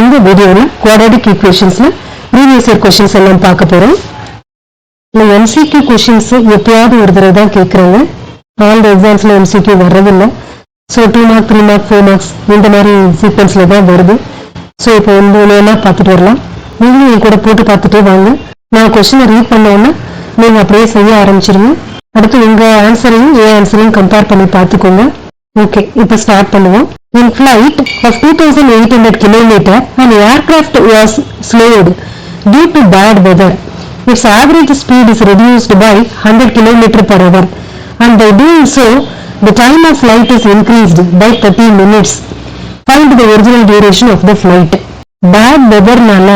இந்த வீடியோல quadratic ஈக்குவேஷன்ஸ்ல previous year questions எல்லாம் பார்க்க போறோம். இந்த MCQ क्वेश्चंस எப்பயாவது ஒரு தடவை தான் கேக்குறாங்க. ஆல் எக்ஸாம்ஸ்ல MCQ வரதில்லை. சோ 2 மார்க் 3 மார்க் 4 மார்க்ஸ் இந்த மாதிரி சீக்வென்ஸ்ல தான் வருது. சோ இப்போ ஒவ்வொன்றா பார்த்துட்டு வரலாம். நீங்களும் என் கூட போட்டு பார்த்துட்டே வாங்க. நான் क्वेश्चனை ரீட் பண்ண உடனே நீங்க அப்படியே செய்ய ஆரம்பிச்சிருங்க. அடுத்து உங்க ஆன்சரையும் என் ஆன்சரையும் கம்பேர் பண்ணி பார்த்துக்கோங்க. ஓகே, இப்போ ஸ்டார்ட் பண்ணுவோம். In flight of 2,800 km, an aircraft was slowed due to bad weather. Its average speed is reduced by 100 km per hour, and by doing so, the time of flight is increased by 30 minutes. Find the original duration of the flight. Bad weather நால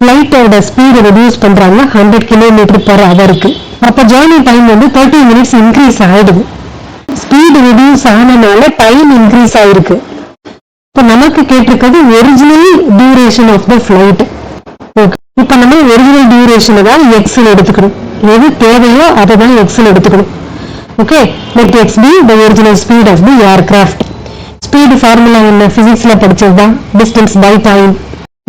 flight ஓட speed reduce பண்றாங்க 100 km per hour க்கு. அப்ப journey time வந்து 30 minutes increase ஆயிடுது. Speed reduce ஆனனால time increase ஆயிருக்கு. இப்ப நமக்கு கேட்டிருக்கிறது original duration of the flight. Okay, இப்ப நம்ம ஒரிஜினல் டியூரேஷன் தான் எக்ஸ்ல எடுத்துக்கணும். எது தேவையோ அதை தான் எக்ஸ்ல எடுத்துக்கணும். Okay, let x be the original speed of the aircraft. Speed formula என்ன? பிசிக்ஸ்ல படிச்சது தான், டிஸ்டன்ஸ் பை டைம்.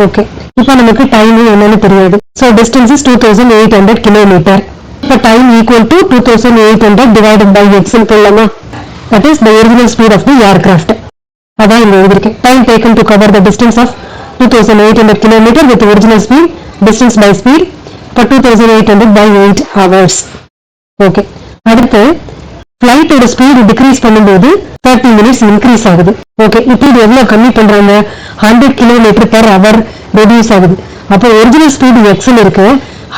ஓகே, இப்ப நமக்கு டைம் என்னன்னு தெரியாது. So distance is 2800 kilometre. இப்ப time equal to 2800 divided by x ன்னு போடலாமா? That is the original speed of the aircraft. அதான் இங்க எழுதிருக்கேன். Time taken to cover the distance of 2800 km with original speed, distance by speed, for 2800 by 8 hours. Okay, அடுத்து flight ஓட speed degrees பண்ணும்போது 30 minutes increase ஆகுது. Okay, இப்போ இது எவ்வளவு கம்மி பண்றாங்க? 100 km per hour ரெடியூஸ் ஆகுது. அப்போ ஒரிஜினல் ஸ்பீட் எக்ஸ்ல இருக்கு,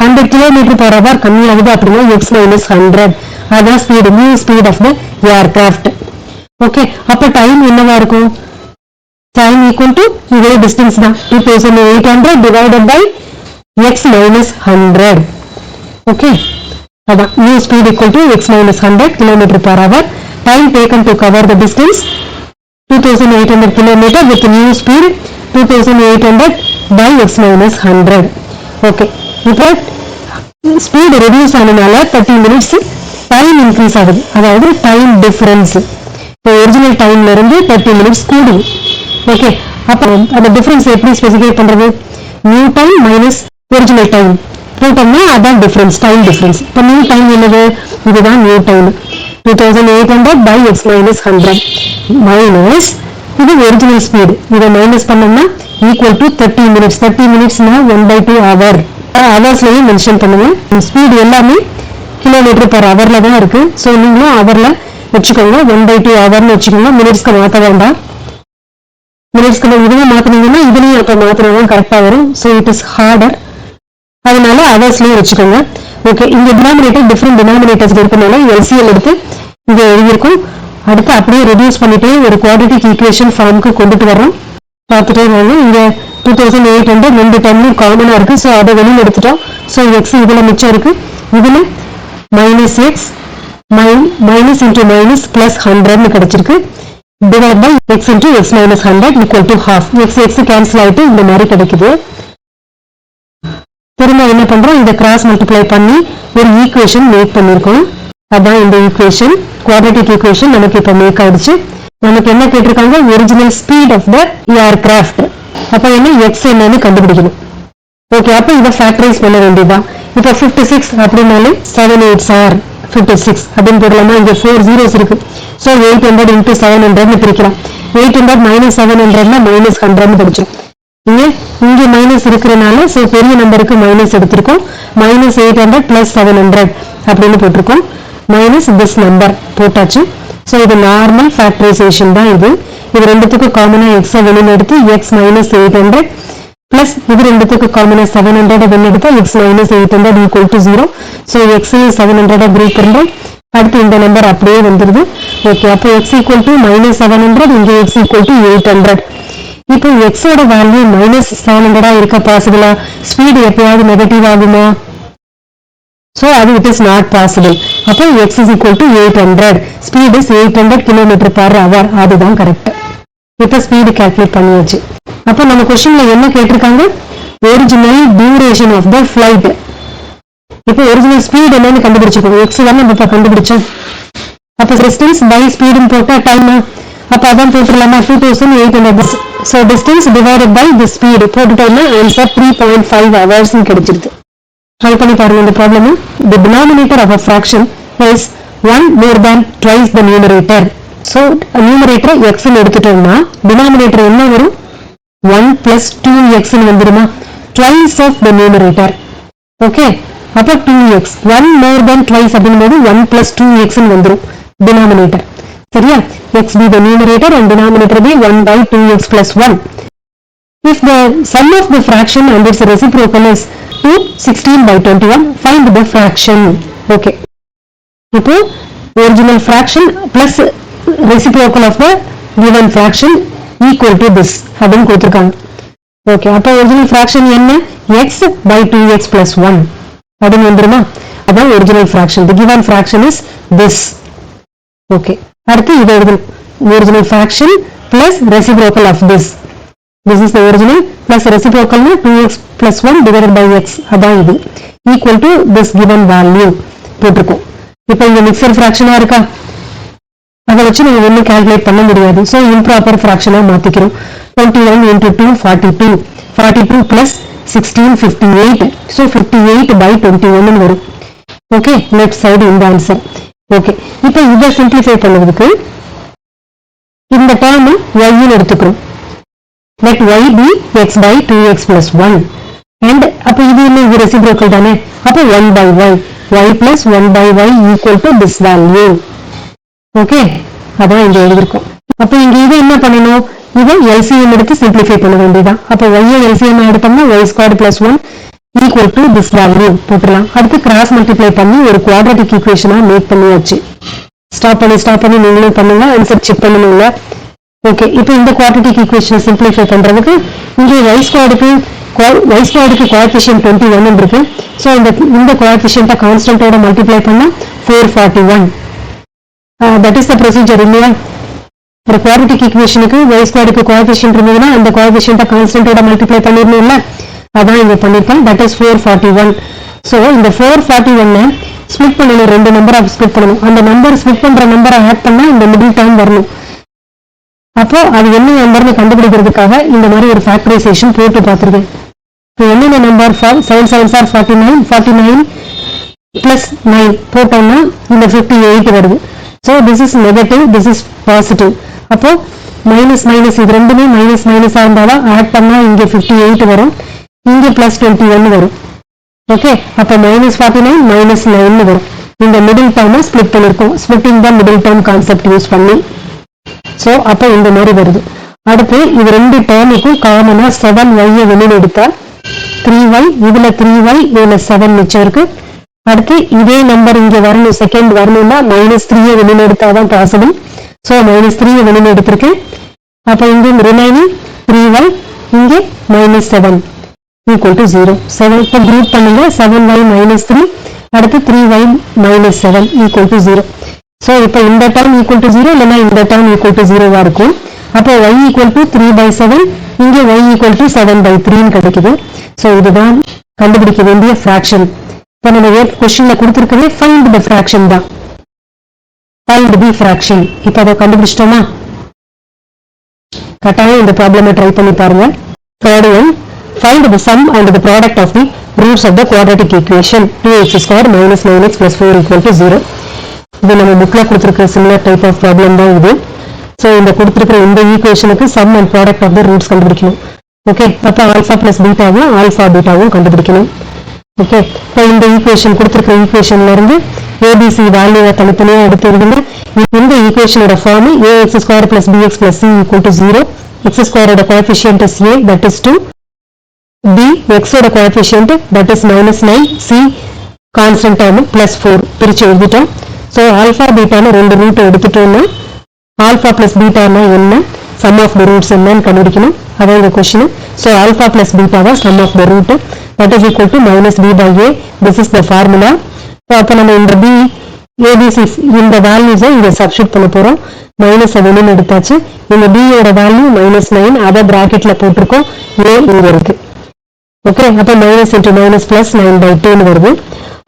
100 km per hour கம்மி ஆகுது அப்படின்னா x minus 100. அதான் speed, new speed of the aircraft. Okay, அப்ப டைம் என்னவா இருக்கும்? டைம் ஈக்குவல் டு இதே டிஸ்டன்ஸ் தான், 2800 divided by x minus 100. Okay, அதான் new speed equal to x minus 100 km per hour. Time taken to cover the distance 2800 km with new speed 2800 by x minus 100. Okay, இப்போ speed reduce ஆனனால 30 minutes time increase ஆகுது. அதாவது time difference. இப்போ original டைம்ல இருந்து 30 minutes கூடுது. Okay, அப்ப அந்த டிஃபரன்ஸ் எப்படி ஸ்பெசிஃபை பண்றது? New time minus original time போட்டோம்னா அதான் டிஃபரன்ஸ், டைம் டிஃபரன்ஸ். இப்போ நியூ டைம் என்னது? இதுதான் new time, 2800 by x minus 100 minus இது ஒரிஜினல் ஸ்பீடு. இதை மைனஸ் பண்ணோம்னா ஈக்குவல் டு 30 மினிட்ஸ். 30 மினிட்ஸ்னா 1/2 hour. ஹவர்ஸ்லயும் மென்ஷன் பண்ணுங்க. ஸ்பீட் எல்லாமே கிலோமீட்டர் பர் ஹவர்ல தான் இருக்கு. ஸோ நீங்களும் ஹவர்ல வச்சுக்கோங்க, 1/2 ஹவர்னு வச்சுக்கோங்க. மினிட்ஸ்க்கு மாற்ற வேண்டாம். மினிட்ஸ்க்கு இதுவும் மாத்தினீங்கன்னா இதுலயும் அப்ப மாத்திரம் கரெக்டா வரும். ஸோ இட் இஸ் ஹார்டர், அதனால ஹவர்ஸ்லயும் வச்சுக்கோங்க. ஓகே, இங்க டினாமினேட்டர் டிஃபரெண்ட் டினாமினேட்டர்ஸ் இருக்கனால எல்சிஎல் எடுத்து இங்க எழுதியிருக்கும். அடுத்து அப்படியே ரெடியூஸ் பண்ணிட்டு ஒரு குவாட்ராட்டிக் ஈக்குவேஷன் ஃபார்முக்கு கொண்டுட்டு வர்றோம். பார்த்துட்டே வாங்க. இங்க 2800 ரெண்டு டைம்லயும் காமனா இருக்கு. ஸோ அதை வெளியில் எடுத்துட்டோம். ஸோ எக்ஸ் இதுல மிச்சம் இருக்கு. இதுல minus x minus into minus plus 100 கிடைச்சிருக்கு. Divide by x into x minus 100 equal to half. X x cancel ஆயிட்டு இந்த மாதிரி கிடைக்குது. திரும்ப என்ன பண்றோம்? இதை கிராஸ் மல்டிப்ளை பண்ணி ஒரு ஈக்குவேஷன் மேக் பண்ணிருக்கோம். அதான் இந்த ஈக்குவேஷன், குவாட்ராட்டிக் ஈக்குவேஷன் நமக்கு இப்ப மேக் ஆயிடுச்சு. நமக்கு என்ன கேட்டிருக்காங்க? Original speed of the aircraft. அப்ப என்ன எக்ஸ் என்னன்னு கண்டுபிடிக்கணும். ஓகே, அப்ப இதை ஃபேக்டரைஸ் பண்ண வேண்டியதுதான். இப்ப 56 அப்படின்னாலே 7 8s are 56 அப்படின்னு போடலாமா? இங்க 4 zeros இருக்கு. ஸோ 800 into 700 பிரிக்கலாம். 800 minus 700 minus 100 படிச்சோம். இங்க மைனஸ் இருக்கிறனால ஸோ பெரிய நம்பருக்கு மைனஸ் எடுத்திருக்கோம். மைனஸ் 800 பிளஸ் 700 அப்படின்னு போட்டிருக்கோம். மைனஸ் திஸ் நம்பர் போட்டாச்சு. ஸோ இது நார்மல் ஃபேக்டரைசேஷன் தான். இது ரெண்டுத்துக்கும் காமனா எக்ஸை வெளியில் எடுத்து எக்ஸ் மைனஸ் 800 பிளஸ் இது ரெண்டுத்துக்கு காமனா 700 வெளியில் எடுத்தா X minus 800 equal to 0. So X 700 group பண்ணுறோம். அடுத்து இந்த நம்பர் அப்படியே வந்துருது. ஓகே, அப்போ எக்ஸ் ஈக்குவல் டு மைனஸ் 700, இங்கே எக்ஸ் ஈக்குவல் டு 800. இப்போ எக்ஸோட வேல்யூ மைனஸ் 700 இருக்க பாசிபிளா? ஸ்பீடு எப்பயாவது நெகட்டிவ் ஆகுமா? So it is not possible. அப்போ x is equal to 800. Speed is 800 km per hour. அதுதான் கரெக்ட். இப்போ ஸ்பீடு கால்குலேட் பண்ணியாச்சு. அப்போ நம்ம क्वेश्चनல என்ன கேட்டிருக்காங்க? Original duration of the flight. இப்போ ஒரிஜினல் ஸ்பீட் என்னன்னு கண்டுபிடிச்சிருக்கோம். x தான் நம்ம இப்ப கண்டுபிடிச்சோம். அப்போ டிஸ்டன்ஸ் பை ஸ்பீடுன்னு போட்டா டைம் அப்ப அதான் போட்டுடலாமா? 2800 so distance divided by the speed போட்டுட்டோம்னா ஆன்சர் 3.5 hours கிடைச்சிருது. ட்ரை பண்ணி பாருங்க இந்த problem. the denominator of a fraction is 1 more than twice the numerator. so numerator x ன்னு எடுத்துட்டோம்னா denominator என்ன வரும்? 1 plus 2x ன்னு வந்துருமா? twice of the numerator. okay, அப்ப 2x 1 more than twice அப்படிங்கும்போது 1 plus 2x ன்னு வந்துரும் denominator. சரியா? x be the numerator and denominator be 1 by 2x plus 1. if the sum of the fraction and its reciprocal is 16 by 21, find the fraction. okay, இப்போ original fraction plus reciprocal of the given fraction equal to this அப்படின்னு கொடுத்திருக்காங்க. okay, அப்போ original fraction என்ன? x by 2x plus 1 அப்படின்னு வந்துருமா? அதான் original fraction. the given fraction is this. okay, அடுத்து இது எழுதணும். original fraction plus reciprocal of this. this is the original plus reciprocal 2x plus 1 divided by x அதான் இது equal to this given value போட்டிருக்கோம். இப்போ இங்க மிக்சர் ஃபிராக்ஷனா இருக்கா? அதை வச்சு நம்ம ஒன்றும் கால்குலேட் பண்ண முடியாது. ஸோ இம்ப்ராப்பர் ஃபிராக்ஷனா மாத்திக்கிறோம். 21 into 2 42 42 plus 16 58. ஸோ 58 by 21 வரும். ஓகே, லெஃப்ட் சைடு இந்த ஆன்சர். ஓகே, இப்போ இதை சிம்பிளிஃபை பண்ணுறதுக்கு இந்த டேர்ம் y ன்னு எடுத்துக்கிறோம். let y be x by 2x plus 1 and அப்ப இது என்ன? இது ரெசிப்ரோக்கல் தானே. அப்ப 1 by y y plus 1 by y equal to this value. Okay, அதான் இங்க எழுதிருக்கோம். அப்ப இங்க இது என்ன பண்ணணும்? இதை LCM எடுத்து சிம்பிளிஃபை பண்ண வேண்டியதான். அப்ப y LCM எடுத்தோம்னா y squared plus 1 equal to this value போட்டுடலாம். அடுத்து கிராஸ் மல்டிப்ளை பண்ணி ஒரு குவாட்ராட்டிக் ஈக்குவேஷனா மேக் பண்ணியாச்சு. ஸ்டாப் பண்ணி நீங்களும் பண்ணுங்க, ஆன்சர் செக் பண்ணணும்ல. ஓகே, இப்போ இந்த குவாட்ராட்டிக் ஈக்குவேஷனை சிம்பிளிஃபை பண்றதுக்கு இங்கே y ஸ்கொயருக்கு கோஎஃபிஷியன்ட் 21 இருக்கு. ஸோ இந்த கோஎஃபிஷியன்ட்டை கான்ஸ்டன்டோட மல்டிப்ளை பண்ணா 441. தட் இஸ் த ப்ரொசீஜர் இல்லையா? ஒரு குவாட்ராட்டிக் ஈக்குவேஷனுக்கு y ஸ்கொயருக்கு கோஎஃபிஷியன்ட் இருந்ததுன்னா அந்த கோஎஃபிஷியன்ட்டை கான்ஸ்டன்டோட மல்டிப்ளை பண்ணிடணும்ல. அதான் இங்க பண்ணிருக்கேன். That is 441. ஸோ இந்த 441 ஸ்பிளிட் பண்ணணும். ரெண்டு நம்பரை ஸ்பிளிட் பண்ணணும். அந்த நம்பர் ஸ்பிளிட் பண்ற நம்பரை ஆட் பண்ணா இந்த மிடில் டேர்ம் வரணும். அப்போ அது என்ன நம்பர்னு கண்டுபிடிக்கிறதுக்காக இந்த மாதிரி ஒரு ஃபேக்டரைசேஷன் போட்டு பார்த்துருக்கேன். இப்போ என்னென்ன நம்பர் 7 7s are 49 49 plus 9 போட்டோம்னா இந்த 58 வருது. So this is negative, this is positive. அப்போ மைனஸ் மைனஸ் இது ரெண்டுமே மைனஸ் மைனஸா இருந்தாலும் ஆட் பண்ணா இங்க 58 வரும், இங்க பிளஸ் 21 வரும். ஓகே, அப்போ -49 -9 வரும். இந்த மிடில் டேர்மை ஸ்பிளிட் பண்ணிருக்கோம். ஸ்பிளிட்டிங் த மிடில் டேர்ம் கான்செப்ட் யூஸ் பண்ணி. ஸோ அப்போ இந்த மாதிரி வருது. அடுத்து இது ரெண்டு டேர்முக்கும் காமனா 7y வெளியில் எடுத்தா 3y, இதுல 3y இதுல 7 மிச்சம் இருக்கு. அடுத்து இதே நம்பர் இங்க வரணும், செகண்ட் வரணும்னா -3 வெளியில் எடுத்தாதான் பாசிபிள். ஸோ -3 வெளியில் எடுத்திருக்கேன். அப்போ இங்க ரிமைனிங் 3y, இங்கே -7 equal to 0. 7 இப்போ குரூப் பண்ணுங்க. 7y -3 அடுத்து 3y -7 equal to 0. ஸோ இப்போ இந்த டேர்ம் ஈக்குவல் டு 0 இல்லைன்னா இந்த டேர்ம் ஈக்குவல் டு 0வா இருக்கும். அப்போ y ஈக்குவல் டு 3/7, இங்கே y ஈக்குவல் டு 7/3 கிடைக்குது. ஸோ இதுதான் கண்டுபிடிக்க வேண்டிய ஃபிராக்ஷன். இப்போ நம்ம கொஸ்டின்ல கொடுத்துருக்கவே ஃபைண்ட் தி ஃபிராக்ஷன் தான். ஃபைண்ட் தி ஃபிராக்ஷன். இப்போ அதை கண்டுபிடிச்சிட்டோமா? கட்டாயம் இந்த ப்ராப்ளமை ட்ரை பண்ணி பாருங்க. Third one, find the sum and the product of the roots of the quadratic equation 2x squared minus 9x plus 4 equal to 0. இது நம்ம புக்ல கொடுத்திருக்கிற சிமிலர் டைப் ஆஃப் ப்ராப்ளம் தான் இது. ஸோ இந்த கொடுத்திருக்கிற இந்த ஈக்குவேஷனுக்கு sum and product of the roots கண்டுபிடிக்கணும். ஓகே, அப்போ ஆல்ஃபா பிளஸ் பீட்டாவும் ஆல்ஃபா பீட்டாவும் கண்டுபிடிக்கணும். ஓகே, இப்போ இந்த ஈக்குவேஷன் கொடுத்திருக்கிற ஈக்குவேஷன்ல இருந்து ஏபிசி வேல்யூவை தனித்தனியாக எடுத்து எழுதுங்க. இந்த ஈக்குவேஷனோட form ax square plus bx plus c equal to 0. x ஸ்கொயரோட coefficient is a, that is 2. b x ஓட coefficient that is -9, c constant term plus 4 பிரிச்சு எழுதிட்டோம். ஸோ ஆல்ஃபா பீட்டான ரெண்டு ரூட் எடுத்துட்டோம்னா ஆல்ஃபா பிளஸ் பீட்டானா என்ன, சம் ஆஃப் த ரூட்ஸ் என்னன்னு கண்டுபிடிக்கணும். அதான் இந்த கொஸ்டின். ஸோ ஆல்ஃபா பிளஸ் பீட்டாவா sum of the root, that is equal to -b/a. this is the formula. So அப்போ நம்ம இந்த b abc இந்த வேல்யூஸை இங்க சப்ஸ்டிட் பண்ண போறோம். -7 எடுத்தாச்சு. இந்த b யோட வேல்யூ -9, அதை பிராக்கெட்ல போட்டிருக்கோம். a இங்க இருக்கு. ஓகே, அப்போ -× -+ 9/2 வருது.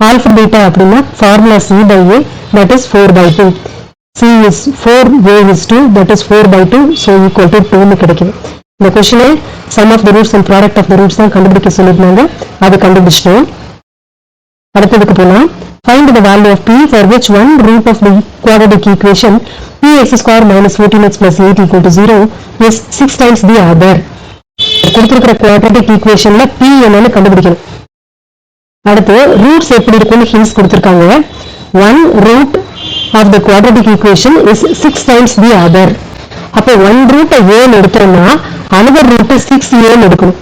ஆல்ஃபா பீட்டா அப்படின்னா formula c/a, that is 4/2. c is 4, a is 2, that is 4/2. So equal to 2 கிடைக்குது. இந்த கொஸ்டினே sum of the roots and product of the roots தான் கண்டுபிடிக்க சொல்லியிருந்தாங்க, அது கண்டுபிடிச்சிட்டோம். அடுத்ததுக்கு போலாம். Find the value of p for which one root of the quadratic equation px square minus 14x plus 8 equal to 0 is 6 times the other. கொடுத்திருக்கிற quadratic equationல p என்னன்னு கண்டுபிடிக்கணும். அடுத்து ரூட்ஸ் எப்படி இருக்குன்னு ஹிண்ட்ஸ் கொடுத்திருக்காங்க. one root of the quadratic equation is 6 times the other. அப்போ one root a எடுத்தோம்னா another root 6a எடுக்கணும்.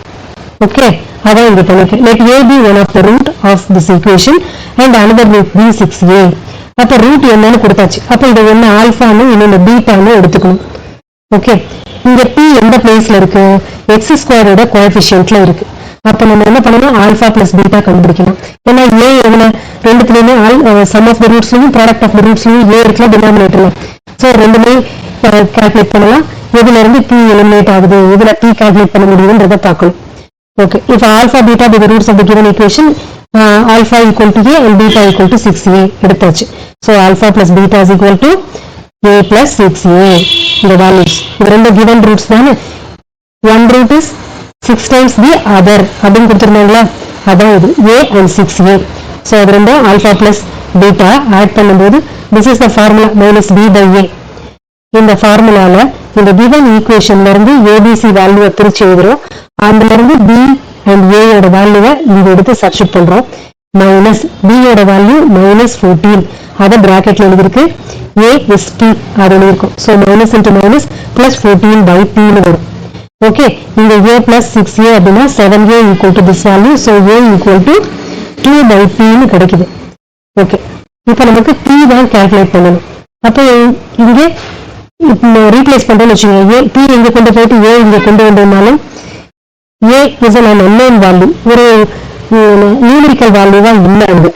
ஓகே, அதான் இங்க பண்ணிருக்கேன். let a be one of the root of this equation and another root be 6a. அப்ப root என்னன்னு கொடுத்தாச்சு. அப்ப இதை ஒன்னு ஆல்பான்னு இன்னொன்னு பீட்டான்னு எடுத்துக்கணும். ஓகே, இங்க p எந்த பிளேஸ்ல இருக்கு? எக்ஸ் ஸ்கொயரோட கோஎஃபிஷியன்ட்ல இருக்கு. அப்ப நம்ம என்ன பண்ணணும்? ஆல்பா பிளஸ் பீட்டா கண்டுபிடிக்கணும். ஏன்னா ஏ எவ்வளவு ரெண்டுத்துலயுமே சம் ஆஃப் த ரூட்ஸ்லயும் ப்ராடக்ட் ஆஃப் த ரூட்ஸ்லயும் ஏ இருக்குல்ல டினாமினேட்டர்ல. சோ ரெண்டுமே கால்குலேட் பண்ணலாம். எதுல இருந்து p எலிமினேட் ஆகுது, எதுல p கால்குலேட் பண்ண முடியும்ன்றத பார்க்கணும். Okay, if alpha beta be the roots of the given equation, alpha equal to a and beta equal to 6a எடுத்தாச்சு. So alpha plus beta is equal to a plus 6a. இந்த values இந்த ரெண்டு given roots தானே. one root is 6 times the other அப்படின்னு கொடுத்திருந்தாங்களா, அதான் இது a and 6a. So அது ரெண்டு alpha plus beta add பண்ணும்போது this is the formula minus b by a. இந்த ஃபார்முலால இந்த given equationல இருந்து abc வேல்யூவை பிரிச்சு எழுதுறோம். அதுல இருந்து b and a யோட வேல்யூவை இங்க எடுத்து சப்ஸ்டிட்யூட் பண்றோம். மைனஸ் b யோட வேல்யூ -14 அத பிராக்கெட்ல எழுதிருக்கு. a is p அது எழுதிருக்கும். So minus into minus plus 14 by p னு வரும். ஓகே, இங்க a plus 6a அப்படின்னா 7a equal to this value. so a equal to 2 by p னு கிடைக்குது. ஓகே, இப்போ நமக்கு p தான் கால்குலேட் பண்ணணும். அப்ப இங்க ரீப்ளேஸ் பண்றோம்னு வச்சுக்கோங்க. p இங்க கொண்டு போயிட்டு a இங்க கொண்டு வந்தோம்னாலும் a is an unknown value, ஒரு நியூமெரிக்கல் வேல்யூவா இல்ல அங்க.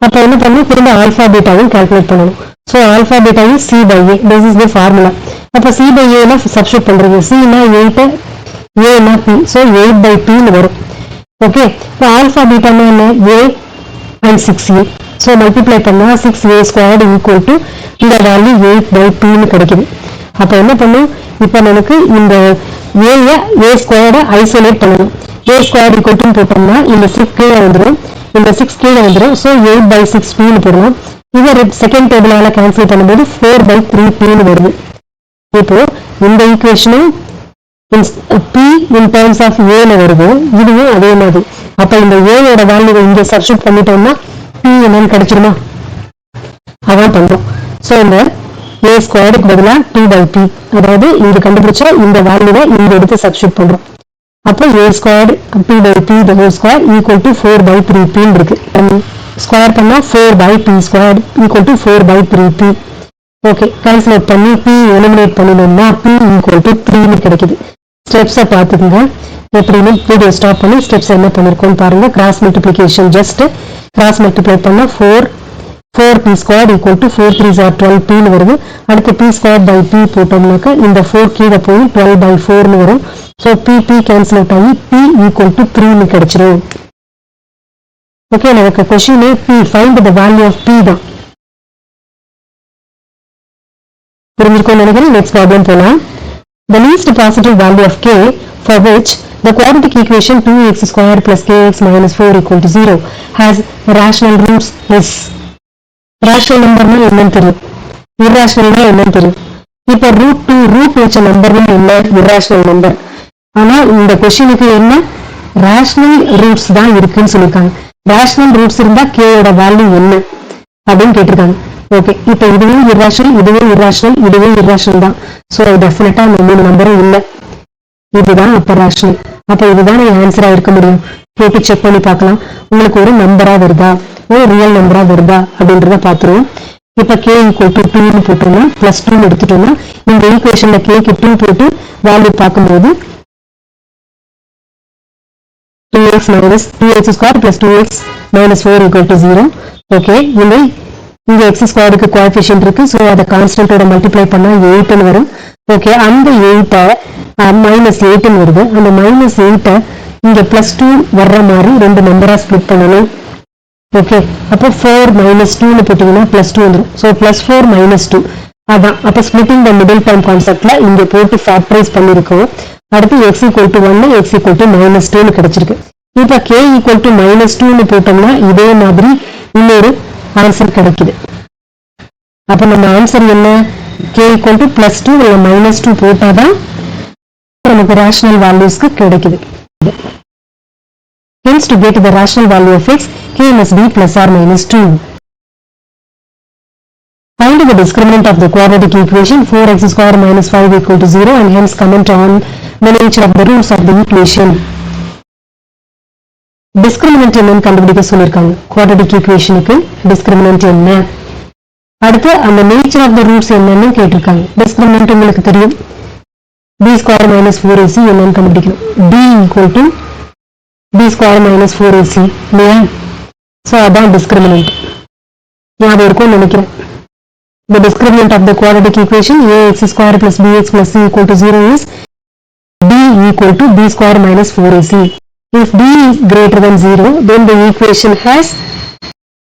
அப்ப என்ன பண்ணணும்? திரும்ப ஆல்பா பீட்டாவும் கால்குலேட் பண்ணணும். So alpha beta is c by a. this is the formula. அப்ப c by a னா சப்ஸ்டிட்யூட் பண்றீங்க. c னா 8, a னா p. சோ 8 by p னு வரும். ஓகே, இப்ப ஆல்பா பீட்டா என்ன? a and 6a. So multiply பண்ணா 6a ஸ்கொயர்ட் ஈக்குவல் டு இந்த வேல்யூ 8 by p னு கிடைக்குது. அப்ப என்ன பண்ணும்? இப்ப நமக்கு இந்த a ஸ்கொயர்ட ஐசோலேட் பண்ணணும். a ஸ்கொயர் ஈக்குவல் டு போட்டோம்னா இந்த 6 கீழே வந்துடும், இந்த 6 கீழே வந்துடும். சோ 8 by 6p னு போடலாம். இத செகண்ட் டேபிளால கேன்சல் பண்ணும்போது 4 by 3p னு வருது. இப்போ இந்த ஈக்குவேஷனும் p in terms of a ல வருது, இதுவும் அதே மாதிரி. அப்ப இந்த a யோட வேல்யூவை இங்க சப்ஸ்டிட்யூட் பண்ணிட்டோம்னா p என்னன்னு கிடைச்சிருமா? அதான் பண்றோம். சோ இந்த a ஸ்கொயருக்கு பதிலா 2 by p, அதாவது இங்க கண்டுபிடிச்ச இந்த வேல்யூவை இங்க எடுத்து சப்ஸ்டிட்யூட் பண்றோம். அப்போ a square 2 by p the whole square equal to 4 by 3p இருக்கு. ஸ்கொயர் பண்ணா 4 by p square equal to 4 by 3p. Okay, calculate பண்ணி p எலிமினேட் பண்ணணும்னா p equal to 3 னு கிடைக்குது. ஸ்டெப்ஸை பார்த்துக்குங்க. எப்படின்னு வீடியோ ஸ்டாப் பண்ணி ஸ்டெப்ஸ் என்ன பண்ணிருக்கோம்னு பாருங்க. Cross multiplication just cross multiply பண்ணா 4p squared equal to 4 3s are 12p னு வருது. அடுத்து p squared by p போட்டோம்னாக்க இந்த 4 கீழே போய் 12 by 4 னு வரும். சோ p கேன்சல் அவுட் ஆகி p equal to 3 னு கிடைச்சிரும். ஓகே, நமக்கு question p find the value of p தான். புரிஞ்சிருக்கும்னு நினைக்கிறேன். நெக்ஸ்ட் ப்ராப்ளம் போலாம். The least positive value of k for which the quadratic equation 2x squared plus kx minus 4 equal to 0 has rational roots is. Rational நம்பர்னா என்னன்னு தெரியும், இர்ரேஷனல்னா என்னன்னு தெரியும். இப்ப ரூட் வச்ச நம்பர்னா என்ன? Irrational number. ஆனா இந்த क्वेश्चனுக்கு என்ன? ரேஷனல் ரூட்ஸ் தான் இருக்குன்னு சொல்லிருக்காங்க. ரேஷனல் ரூட்ஸ் இருந்தா k யோட வேல்யூ என்ன அப்படின்னு கேட்டிருக்காங்க. ஓகே, இப்ப இதுவும் இர்ரேஷனல், இதுவும் இர்ரேஷனல், இதுவும் இர்ரேஷனல் தான். சோ டெஃபினட்டா இந்த மூணு நம்பரும் இல்ல. இதுதான் அப்ப ரேஷனல். அப்ப இதுதான் ஆன்சரா இருக்க முடியும். கேட்டு செக் பண்ணி பார்க்கலாம். உங்களுக்கு ஒரு நம்பரா வருதா, ஒரு ரியல் நம்பரா வருதா அப்படின்றத பாத்துருவோம். இப்ப k equal to 2 னு போட்டோம்னா பிளஸ் 2 எடுத்துட்டோம்னா இந்த ஈக்குவேஷன்ல k க்கு 2 போட்டு வேல்யூ பார்க்கும்போது 2x square plus 2x minus 4 equal to 0. Okay, இங்க x ஸ்கொயருக்கு கோஎஃபிஷியன்ட் இருக்கு. சோ அத கான்ஸ்டன்ட்டோட மல்டிப்ளை பண்ணா 8 னு வரும். ஓகே, அந்த 8 மைனஸ் 8 னு வருது. அந்த மைனஸ் 8 இங்க பிளஸ் 2 வர்ற மாதிரி ரெண்டு நம்பரா ஸ்ப்ளிட் பண்ணணும். ஓகே, அப்போ 4 minus 2 னு போட்டீங்கன்னா பிளஸ் 2 வந்துடும். ஸோ பிளஸ் 4 minus 2 அதான் அப்ப ஸ்பிளிட்டிங் த மிடில் டேர்ம் கான்செப்ட்ல இங்க போட்டு ஃபேக்டரைஸ் பண்ணிருக்கோம். அடுத்து x = 1 x = -2 கிடைச்சிருக்கு. இப்ப k = -2 போட்டோம்னா இதே மாதிரி இன்னொரு ஆன்சர் கிடைக்குது. அப்ப நம்ம ஆன்சர் என்ன? k = +2 இல்ல -2 போட்டாதான் நமக்கு ரேஷனல் வேல்யூஸ்க்கு கிடைக்குது. Hence to get the rational value of x, k must be +or-2. Find the discriminant of the quadratic equation 4x square minus 5 = 0 and hence comment on the nature of the roots of the equation. Discriminant என்னன்னு கண்டுபிடிக்க சொல்லிருக்காங்க. quadratic equationக்கு discriminant என்ன? அடுத்து அந்த nature of the roots என்னன்னு கேட்டிருக்காங்க. discriminant உங்களுக்கு தெரியும். b square minus 4ac என்னன்னு கண்டுபிடிக்கணும். b = b square minus 4ac இல்லையா? ஸோ அதான் discriminant. ஞாபகம் இருக்கும்னு நினைக்கிறேன். The discriminant of the quadratic equation ax square plus bx plus c = 0 is b = b square minus 4ac. If b is greater than 0, then the equation has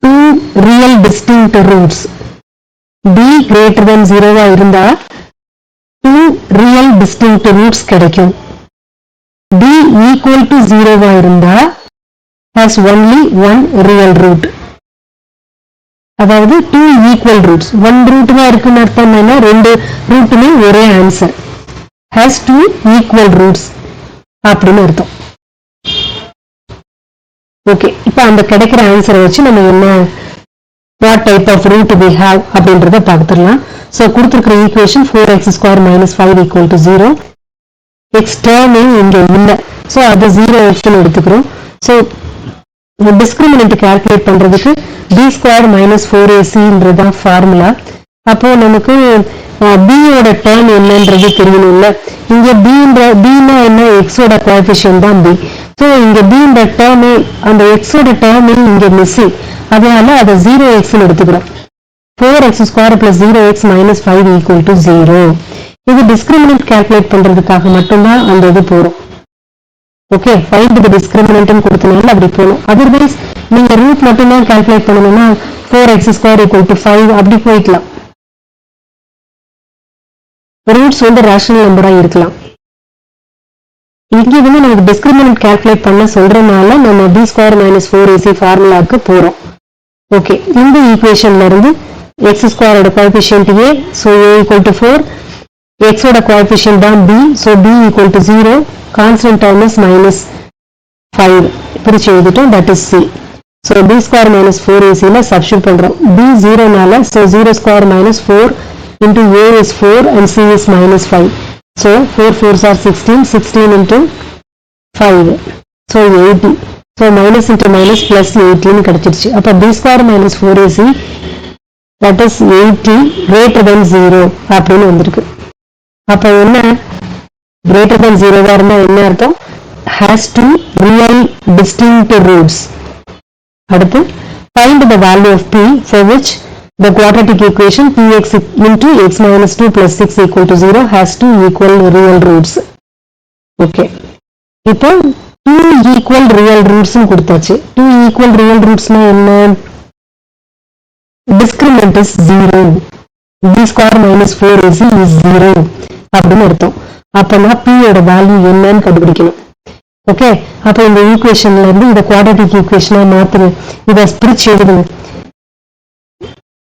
two real distinct roots. b greater than 0 இருந்தா two real distinct roots கிடைக்கும். b equal to 0 இருந்தா has only one real root. அதாவது two equal roots. one root தான் இருக்குன்னு அர்த்தம் என்ன? ரெண்டு ரூட்டுமே ஒரே answer. has two equal roots அப்படின்னு அர்த்தம். ஓகே, இப்ப அந்த கிடைக்கிற ஆன்சரை வச்சு நம்ம என்ன what type of root we have அப்படின்றத பார்த்துடலாம். ஸோ கொடுத்துருக்கிற equation 4x square minus 5 = 0. x டேர்மே இங்க இல்லை, ஸோ அது 0x எடுத்துக்கிறோம். ஸோ டிஸ்கிரிமினன்ட் கால்குலேட் பண்றதுக்கு b square minus 4ac formula. அப்போ நமக்கு b ஓட டேர்ம் என்னன்றது தெரியணும்ல. இங்க b-னா என்ன? x ஓட கோஎஃபிஷியன்ட் தான் b. ஸோ இங்க b டேர்மே அந்த x ஓட டேர்மே இங்க மிஸ்ஸிங், அதனால அதை 0x எடுத்துக்கிறோம். 4x square plus 0x minus 5 = 0. இது டிஸ்கிரிமினன்ட் கால்குலேட் பண்றதுக்காக மட்டும்தான் அந்த இது போறோம். ஓகே, ஃபைண்ட் தி டிஸ்கிரிமினன்ட் கொடுத்தனால அப்படி போகணும். அதர்வைஸ் நீங்க ரூட் மட்டும் தான் கால்குலேட் பண்ணணும்னா 4x square = 5 அப்படி போய்க்கலாம். ரூட்ஸ் ரேஷனல் நம்பரா இருக்கலாம். இங்க நமக்கு டிஸ்கிரிமினன்ட் கால்குலேட் பண்ண சொல்றதுனால நம்ம b square minus 4ac ஃபார்முலாக்கு போறோம். ஓகே, இந்த ஈக்குவேஷன்ல இருந்து x square ஓட coefficient a, so a = 4, x ஓட கோஎஃபிஷியன்ட் தான் b, so b = 0, constant term is -5 பிரிச்சு எழுதிட்டோம், that is c. so b square minus 4ac ல சப்ஸ்டிட்யூட் பண்றோம். b 0 நால, so 0 square minus 4 into a is 4 and c is -5. so 4 4s are 16, 16 into 5, so 80. so minus into minus plus 18 கிடைச்சிருச்சு. அப்ப b square minus 4ac that is 80 greater than 0 அப்படின்னு வந்திருக்கு. அப்ப என்ன greater than 0 இருந்தா என்ன அர்த்தம்? has two real distinct roots. அடுத்து find the value of p for which the quadratic equation px into x minus 2 plus 6 = 0 has two equal real roots. okay, இப்போ two equal real roots கொடுத்தாச்சு. two equal real roots என்ன? discriminant is 0, b square minus 4ac is 0 அப்படின்னு அர்த்தம். அப்பனா p ஓட value என்னன்னு கண்டுபிடிக்கணும். Okay, அப்ப இந்த ஈக்குவேஷன்ல இருந்து இந்த குவாட்ரேட்டிக் ஈக்குவேஷனா மாத்துங்க. இத பிரிச்சு எழுதுங்க.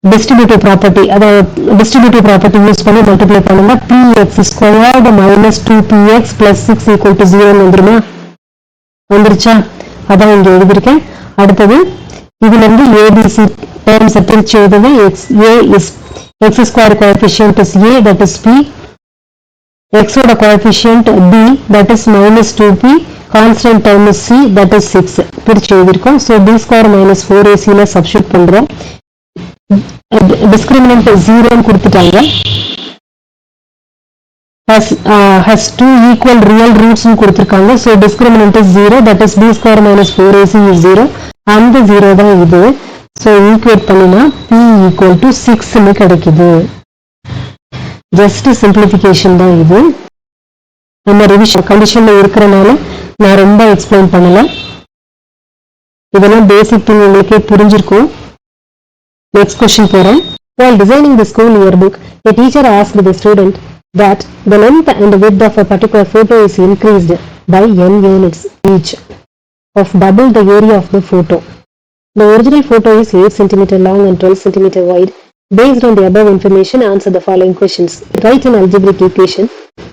டிஸ்ட்ரிபியூட்டிவ் ப்ராப்பர்ட்டி, அதாவது டிஸ்ட்ரிபியூட்டிவ் ப்ராப்பர்ட்டி யூஸ் பண்ணி மல்டிப்ளை பண்ணுங்க. px squared minus 2px plus 6 = 0 வந்துருமா? வந்துருச்சா? அதான் இங்க எழுதிருக்கேன். அடுத்தது இதுல இருந்து abc டேர்ம்ஸ் பிரிச்சு எழுதுங்க. a is x square coefficient is a, that is p, x ஓட coefficient b, that is -2p, constant term is c, that is 6 பிரிச்சு எழுதிருக்கோம். so b square minus 4ac ல சப்ஸ்டிட்யூட் பண்றோம். discriminant 0 கொடுத்துட்டாங்க. has two equal real roots கொடுத்திருக்காங்க. so discriminant is 0, that is b square minus 4ac is 0, அந்த 0 தான் இது. so equate பண்ணினா p = 6 னு கிடைக்குது. just simplification தான் இது. நம்ம ரிவிஷன் கண்டிஷன்ல இருக்கறனால நான் ரொம்ப எக்ஸ்பிளைன் பண்ணல. இதெல்லாம் பேசிக் திங் உங்களுக்கே புரிஞ்சிருக்கும். நெக்ஸ்ட் क्वेश्चन போறேன். While designing the school yearbook, a teacher asked the student that the length and width of a particular photo is increased by n units each of double the area of the photo. The original photo is 8 cm long and 12 cm wide. Based on the above information, answer the following questions. Write an algebraic equation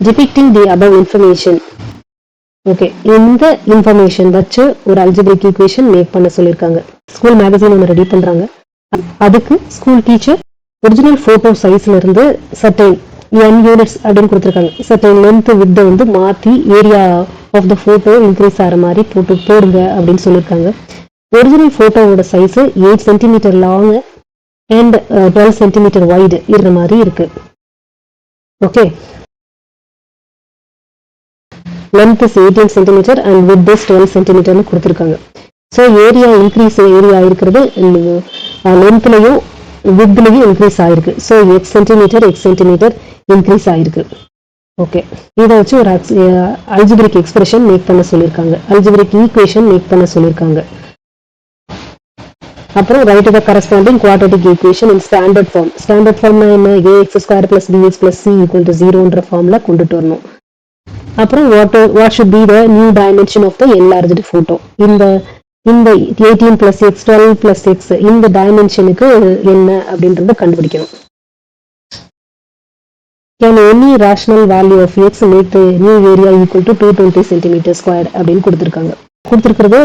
depicting the above information. Okay, இந்த information வச்சு ஒரு algebraic equation make பண்ண சொல்லியிருக்காங்க. School magazine ஒன்று ready பண்றாங்க. அதுக்கு school teacher original photo சைஸ்ல இருந்து சர்டைன் n யூனிட்ஸ் அப்படின்னு கொடுத்துருக்காங்க. சர்டைன் லென்த் வித் வந்து மாத்தி area of the photo increase ஆகிற மாதிரி போடுங்க அப்படின்னு சொல்லியிருக்காங்க. ஒரிஜினல் போட்டோவோட size 8 centimetre long and 12 centimetre wide இருக்கிற மாதிரி இருக்கு. Okay, length is 18 cm and width is 12 cm கொடுத்திருக்காங்க. ஸோ ஏரியா இன்க்ரீஸ் ஏரியா இருக்கிறது லென்த்லையும் வித்லையும் இன்க்ரீஸ் ஆயிருக்கு. ஸோ எக்ஸ் சென்டிமீட்டர் இன்க்ரீஸ் ஆயிருக்கு. ஓகே, இதை வச்சு ஒரு அல்ஜிபிரிக் எக்ஸ்பிரஷன் மேக் பண்ண சொல்லியிருக்காங்க. அல்ஜிபிரிக் ஈக்குவேஷன் மேக் பண்ண சொல்லியிருக்காங்க. அப்புறம் write the corresponding quadratic equation in standard form. Standard ஃபார்ம்னா என்ன? ax² + bx + c = 0ன்ற ஃபார்ம்ல கொண்டுட்டு வரணும். அப்புறம் what should be the new dimension of the enlarged photo? இந்த 18 + x 12 + x இந்த டைமென்ஷனுக்கு என்ன அப்படின்றத கண்டுபிடிக்கணும். Can any rational value of x make the new area equal to 220 cm² அப்படின்னு கொடுத்துருக்கிறது.